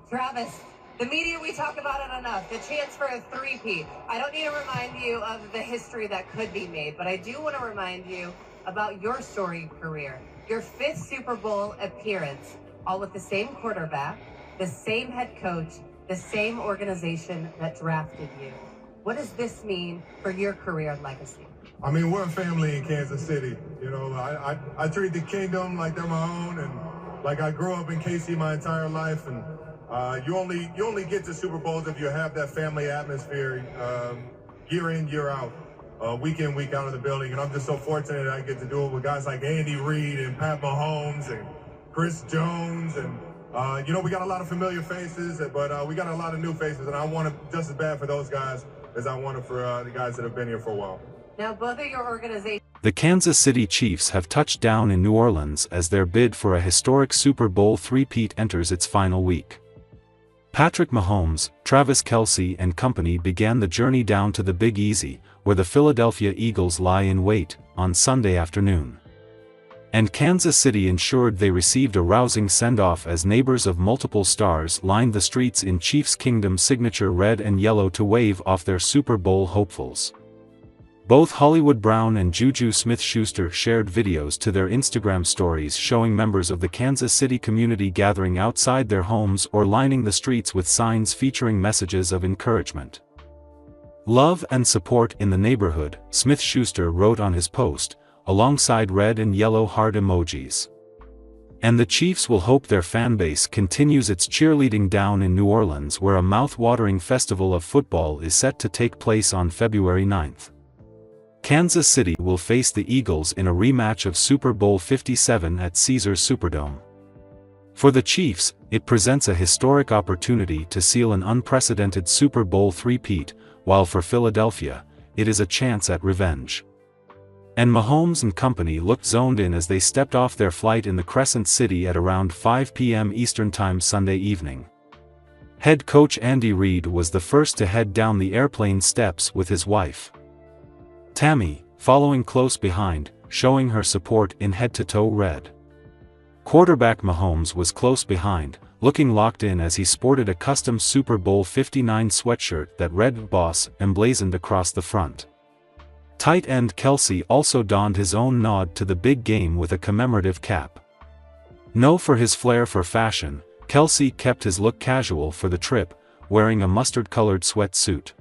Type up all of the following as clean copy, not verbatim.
Travis, the media, we talk about it enough. The chance for a three-peat. I don't need to remind you of the history that could be made, but I do want to remind you about your storied career. Your fifth Super Bowl appearance, all with the same quarterback, the same head coach, the same organization that drafted you. What does this mean for your career and legacy? I mean, we're a family in Kansas City. You know, I treat the kingdom like they're my own, and like I grew up in KC my entire life, and you only get to Super Bowls if you have that family atmosphere, year in, year out, week in, week out of the building. And I'm just so fortunate that I get to do it with guys like Andy Reid and Pat Mahomes and Chris Jones, and you know, we got a lot of familiar faces, but we got a lot of new faces, and I want it just as bad for those guys as I want it for the guys that have been here for a while. Now, both of your organizations. The Kansas City Chiefs have touched down in New Orleans as their bid for a historic Super Bowl three-peat enters its final week. Patrick Mahomes, Travis Kelce and company began the journey down to the Big Easy, where the Philadelphia Eagles lie in wait, on Sunday afternoon. And Kansas City ensured they received a rousing send-off as neighbors of multiple stars lined the streets in Chiefs Kingdom signature red and yellow to wave off their Super Bowl hopefuls. Both Hollywood Brown and Juju Smith-Schuster shared videos to their Instagram stories showing members of the Kansas City community gathering outside their homes or lining the streets with signs featuring messages of encouragement. "Love and support in the neighborhood," Smith-Schuster wrote on his post, alongside red and yellow heart emojis. And the Chiefs will hope their fanbase continues its cheerleading down in New Orleans, where a mouth-watering festival of football is set to take place on February 9th. Kansas City will face the Eagles in a rematch of Super Bowl 57 at Caesars Superdome. For the Chiefs, it presents a historic opportunity to seal an unprecedented Super Bowl three-peat, while for Philadelphia, it is a chance at revenge. And Mahomes and company looked zoned in as they stepped off their flight in the Crescent City at around 5 p.m. Eastern Time Sunday evening. Head coach Andy Reid was the first to head down the airplane steps with his wife, Tammy, following close behind, showing her support in head-to-toe red. Quarterback Mahomes was close behind, looking locked in as he sported a custom Super Bowl 59 sweatshirt that read "Boss" emblazoned across the front. Tight end Kelce also donned his own nod to the big game with a commemorative cap. Known for his flair for fashion, Kelce kept his look casual for the trip, wearing a mustard-colored sweatsuit.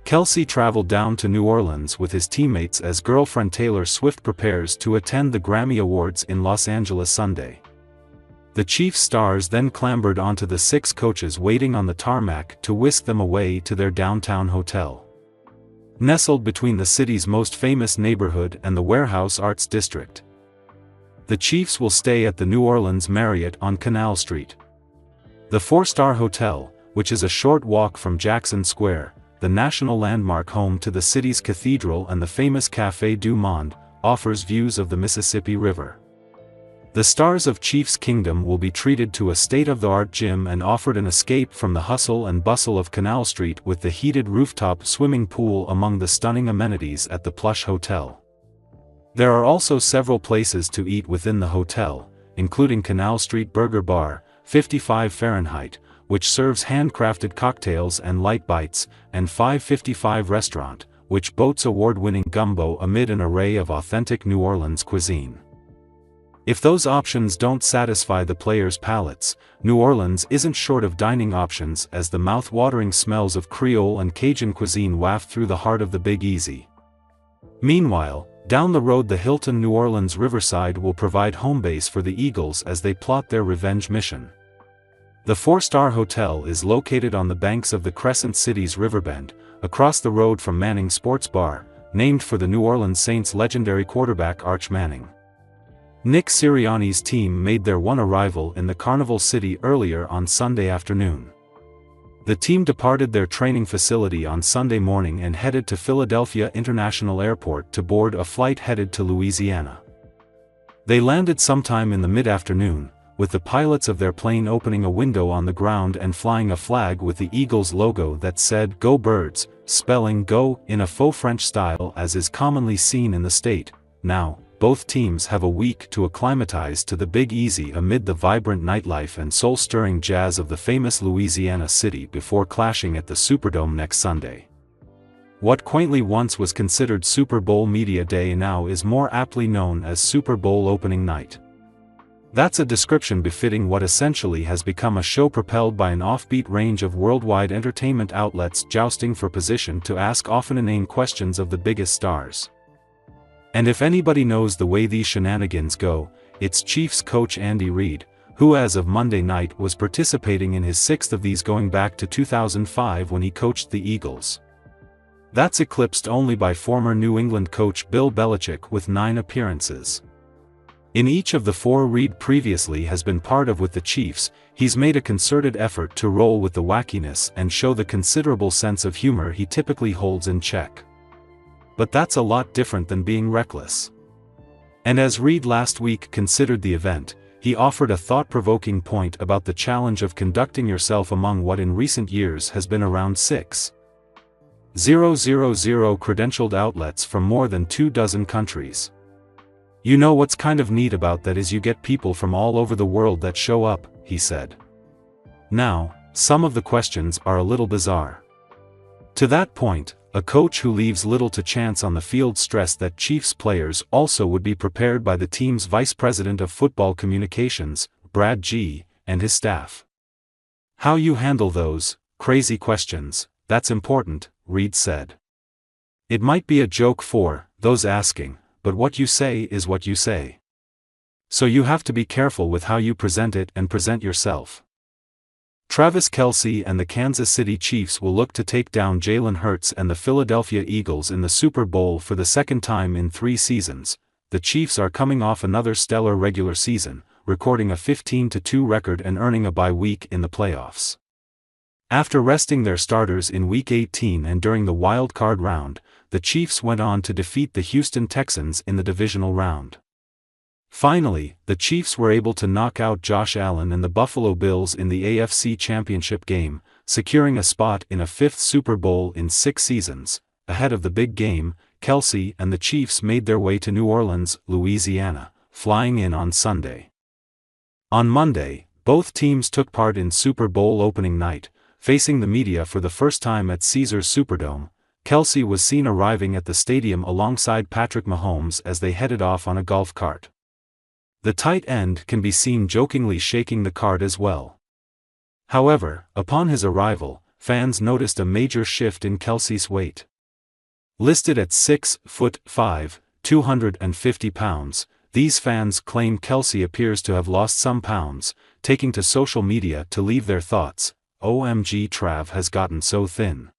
Kelce traveled down to New Orleans with his teammates as girlfriend Taylor Swift prepares to attend the Grammy Awards in Los Angeles Sunday. The Chiefs stars then clambered onto the 6 coaches waiting on the tarmac to whisk them away to their downtown hotel. Nestled between the city's most famous neighborhood and the Warehouse Arts District, the Chiefs will stay at the New Orleans Marriott on Canal Street. The 4-star hotel, which is a short walk from Jackson Square, the national landmark home to the city's cathedral and the famous Café du Monde, offers views of the Mississippi River. The stars of Chiefs Kingdom will be treated to a state-of-the-art gym and offered an escape from the hustle and bustle of Canal Street with the heated rooftop swimming pool among the stunning amenities at the plush hotel. There are also several places to eat within the hotel, including Canal Street Burger Bar, 55 Fahrenheit, which serves handcrafted cocktails and light bites, and 555 Restaurant, which boasts award-winning gumbo amid an array of authentic New Orleans cuisine. If those options don't satisfy the players' palates, New Orleans isn't short of dining options as the mouth-watering smells of Creole and Cajun cuisine waft through the heart of the Big Easy. Meanwhile, down the road the Hilton New Orleans Riverside will provide home base for the Eagles as they plot their revenge mission. The 4-star hotel is located on the banks of the Crescent City's Riverbend, across the road from Manning Sports Bar, named for the New Orleans Saints legendary quarterback Arch Manning. Nick Sirianni's team made their one arrival in the Carnival City earlier on Sunday afternoon. The team departed their training facility on Sunday morning and headed to Philadelphia International Airport to board a flight headed to Louisiana. They landed sometime in the mid-afternoon, with the pilots of their plane opening a window on the ground and flying a flag with the Eagles logo that said "Go Birds," spelling "Go" in a faux French style as is commonly seen in the state. Now, both teams have a week to acclimatize to the Big Easy amid the vibrant nightlife and soul-stirring jazz of the famous Louisiana city before clashing at the Superdome next Sunday. What quaintly once was considered Super Bowl Media Day now is more aptly known as Super Bowl Opening Night. That's a description befitting what essentially has become a show propelled by an offbeat range of worldwide entertainment outlets jousting for position to ask often inane questions of the biggest stars. And if anybody knows the way these shenanigans go, it's Chiefs coach Andy Reid, who as of Monday night was participating in his sixth of these going back to 2005 when he coached the Eagles. That's eclipsed only by former New England coach Bill Belichick with 9 appearances. In each of the 4 Reid previously has been part of with the Chiefs, he's made a concerted effort to roll with the wackiness and show the considerable sense of humor he typically holds in check. But that's a lot different than being reckless. And as Reid last week considered the event, he offered a thought-provoking point about the challenge of conducting yourself among what in recent years has been around 6,000 credentialed outlets from more than 24 countries. You know what's kind of neat about that is you get people from all over the world that show up, he said. Now, some of the questions are a little bizarre. To that point, a coach who leaves little to chance on the field stressed that Chiefs players also would be prepared by the team's vice president of football communications, Brad G., and his staff. How you handle those crazy questions, that's important, Reid said. It might be a joke for those asking, but what you say is what you say. So you have to be careful with how you present it and present yourself. Travis Kelce and the Kansas City Chiefs will look to take down Jalen Hurts and the Philadelphia Eagles in the Super Bowl for the second time in 3 seasons. The Chiefs are coming off another stellar regular season, recording a 15-2 record and earning a bye week in the playoffs. After resting their starters in Week 18 and during the wild card round, the Chiefs went on to defeat the Houston Texans in the divisional round. Finally, the Chiefs were able to knock out Josh Allen and the Buffalo Bills in the AFC Championship game, securing a spot in a 5th Super Bowl in 6 seasons. Ahead of the big game, Kelce and the Chiefs made their way to New Orleans, Louisiana, flying in on Sunday. On Monday, both teams took part in Super Bowl opening night, facing the media for the first time at Caesars Superdome. Kelce was seen arriving at the stadium alongside Patrick Mahomes as they headed off on a golf cart. The tight end can be seen jokingly shaking the cart as well. However, upon his arrival, fans noticed a major shift in Kelce's weight. Listed at 6'5", 250 pounds, these fans claim Kelce appears to have lost some pounds, taking to social media to leave their thoughts. OMG, Trav has gotten so thin.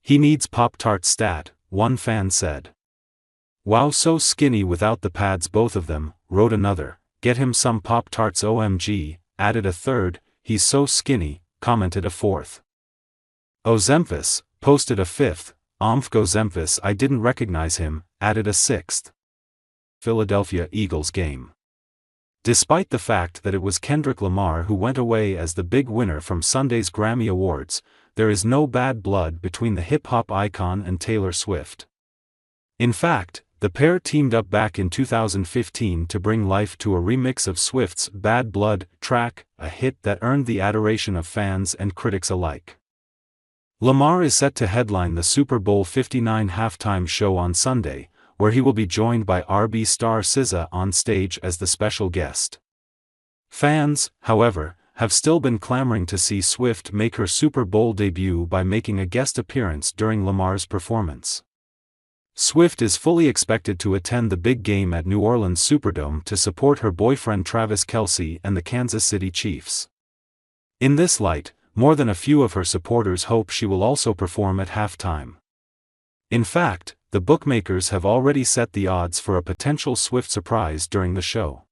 He needs Pop-Tart stat, one fan said. Wow, so skinny without the pads, both of them, wrote another. Get him some Pop-Tarts, OMG, added a third. He's so skinny, commented a fourth. Ozemphis posted a fifth. Ozemphis, I didn't recognize him, added a sixth. Philadelphia Eagles game. Despite the fact that it was Kendrick Lamar who went away as the big winner from Sunday's Grammy Awards, there is no bad blood between the hip-hop icon and Taylor Swift. In fact, the pair teamed up back in 2015 to bring life to a remix of Swift's Bad Blood track, a hit that earned the adoration of fans and critics alike. Lamar is set to headline the Super Bowl 59 halftime show on Sunday, where he will be joined by R&B star SZA on stage as the special guest. Fans, however, have still been clamoring to see Swift make her Super Bowl debut by making a guest appearance during Lamar's performance. Swift is fully expected to attend the big game at New Orleans Superdome to support her boyfriend Travis Kelce and the Kansas City Chiefs. In this light, more than a few of her supporters hope she will also perform at halftime. In fact, the bookmakers have already set the odds for a potential Swift surprise during the show.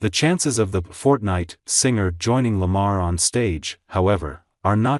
The chances of the Fortnite singer joining Lamar on stage, however, are not